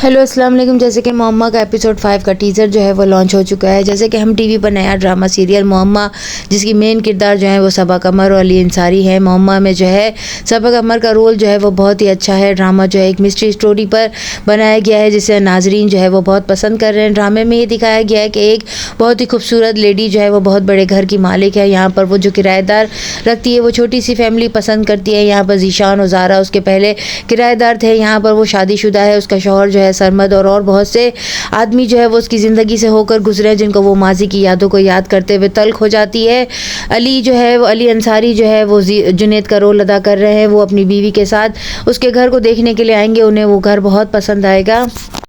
Hello अस्सलाम वालेकुम। जैसे कि मोहम्मा का एपिसोड 5 का टीज़र जो है वो लॉन्च हो चुका है। जैसे कि हम टीवी पर नया ड्रामा सीरियल मोहम्मा, जिसकी मेन किरदार जो है वो सबा कमर और अली अंसारी है। मोहम्मा में जो है सबा कमर का रोल जो है वो बहुत ही अच्छा है। ड्रामा जो है एक मिस्ट्री स्टोरी पर बनाया गया है, जिसे नाजरीन जो है वो बहुत पसंद कर रहे हैं। ड्रामे में ये दिखाया गया है कि एक बहुत ही खूबसूरत लेडी जो है वो बहुत बड़े घर की मालिक है। यहाँ पर वो जो किराएदार रखती है वो छोटी सी फैमिली पसंद करती है। यहाँ पर जीशान और ज़ारा उसके पहले किराएदार थे। यहाँ पर वो शादीशुदा है, उसका शौहर जो है सरमद और बहुत से आदमी जो है वो उसकी ज़िंदगी से होकर गुजरे हैं, जिनको वो माजी की यादों को याद करते हुए तल्ख हो जाती है। अली जो है वो अली अंसारी जो है वो जुनैद का रोल अदा कर रहे हैं। वो अपनी बीवी के साथ उसके घर को देखने के लिए आएंगे। उन्हें वो घर बहुत पसंद आएगा।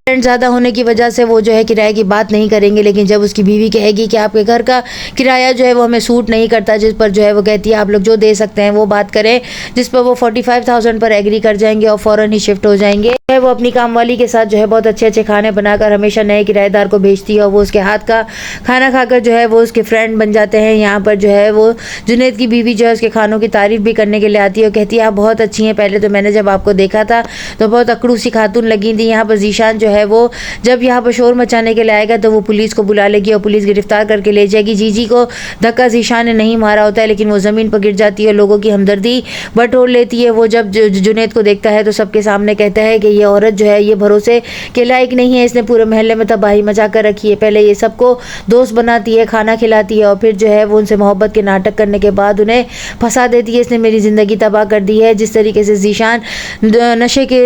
रेंट ज़्यादा होने की वजह से वो जो है किराए की बात नहीं करेंगे, लेकिन जब उसकी बीवी कहेगी कि आपके घर का किराया जो है वो हमें सूट नहीं करता, जिस पर जो है वो कहती है आप लोग जो दे सकते हैं वो बात करें, जिस पर वो 45,000 पर एग्री कर जाएंगे और फ़ौरन ही शिफ्ट हो जाएंगे। वो अपनी कामवाली के साथ जो है बहुत अच्छे अच्छे खाने बनाकर हमेशा नए किराएदार को भेजती है और वो उसके हाथ का खाना खाकर जो है वो उसके फ्रेंड बन जाते हैं। यहाँ पर जो है वो जुनैद की बीवी जो है उसके खानों की तारीफ़ भी करने के लिए आती है और कहती है आप बहुत अच्छी हैं, पहले तो मैंने जब आपको देखा था तो बहुत अकड़ू सी खातून लगी थी। यहाँ पर जीशान जो है वो जब यहाँ पर शोर मचाने के लिए आएगा तो वो पुलिस को बुला लेगी और पुलिस गिरफ्तार करके ले जाएगी। जीजी को धक्का जीशान ने नहीं मारा होता है, लेकिन वो ज़मीन पर गिर जाती है, लोगों की हमदर्दी बटोर लेती है। वो जब जुनैद को देखता है तो सबके सामने कहता है कि ये औरत जो है ये भरोसे के लायक नहीं है, इसने पूरे मोहल्ले में तबाही मचा कर रखी है। पहले ये सबको दोस्त बनाती है, खाना खिलाती है और फिर जो है वो उनसे मोहब्बत के नाटक करने के बाद उन्हें फंसा देती है। इसने मेरी ज़िंदगी तबाह कर दी है। जिस तरीके से जीशान नशे के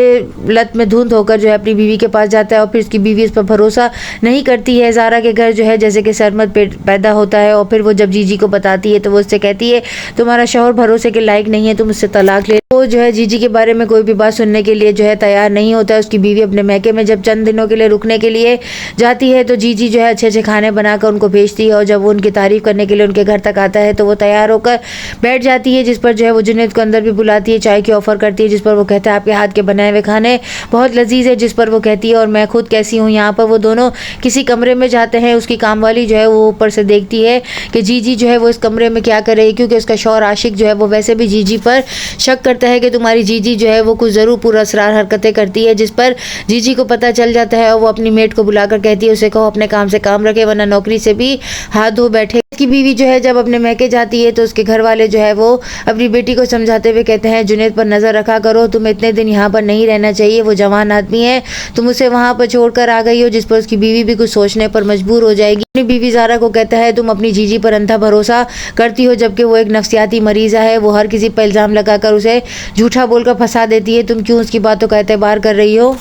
लत में धुंध होकर जो है अपनी बीवी के पास जाता है और फिर उसकी बीवी इस पर भरोसा नहीं करती है। ज़ारा के घर जो है जैसे कि सरमद पैदा होता है और फिर वो जब जीजी को बताती है तो वो उससे कहती है तुम्हारा शौहर भरोसे के लायक नहीं है, तुम उससे तलाक ले। वो जो है जीजी के बारे में कोई भी बात सुनने के लिए जो है तैयार नहीं होता है। उसकी बीवी अपने मैके में जब चंद दिनों के लिए रुकने के लिए जाती है तो जीजी जो है अच्छे अच्छे खाने बनाकर उनको भेजती है और जब वो उनकी तारीफ करने के लिए उनके घर तक आता है तो वो तैयार होकर बैठ जाती है, जिस पर जो है वो जुनैद को अंदर भी बुलाती है, चाय की ऑफर करती है, जिस पर वो कहता है आपके हाथ के बनाए हुए खाने बहुत लजीज है, जिस पर वो कहती है और मैं खुद कैसी हूँ। यहाँ पर वो दोनों किसी कमरे में जाते हैं। उसकी कामवाली जो है वो ऊपर से देखती है कि जीजी जो है वो इस कमरे में क्या कर रही है, क्योंकि उसका शौहर आशिक जो है वो वैसे भी जीजी पर शक करता है कि तुम्हारी जीजी जो है वो कुछ ज़रूर पूरा असरार हरकतें करती है, जिस पर जीजी को पता चल जाता है और वो अपनी मेट को बुलाकर कहती है उसे कहो अपने काम से काम रखे वरना नौकरी से भी हाथ धो बैठे। इसकी बीवी जो है जब अपने मैके जाती है तो उसके घर वाले जो है वो अपनी बेटी को समझाते हुए कहते हैं जुनैद पर नज़र रखा करो, तुम इतने दिन यहाँ पर नहीं रहना चाहिए, वो जवान आदमी है, तुम उसे वहाँ पर छोड़कर आ गई हो, जिस पर उसकी बीवी भी कुछ सोचने पर मजबूर हो जाएगी। अपनी बीवी ज़ारा को कहता है तुम अपनी जीजी पर अंधा भरोसा करती हो, जबकि वो एक नफ्सियाती मरीज़ा है, वो हर किसी पर इल्ज़ाम लगाकर उसे झूठा बोलकर फंसा देती है, तुम क्यों उसकी बातों का एतबार कर रही हो।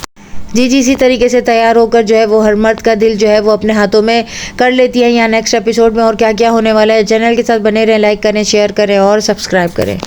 जीजी इसी तरीके से तैयार होकर जो है वो हर मर्द का दिल जो है वो अपने हाथों में कर लेती है। यहाँ नेक्स्ट एपिसोड में और क्या क्या होने वाला है, चैनल के साथ बने रहें, लाइक करें, शेयर करें और सब्सक्राइब करें।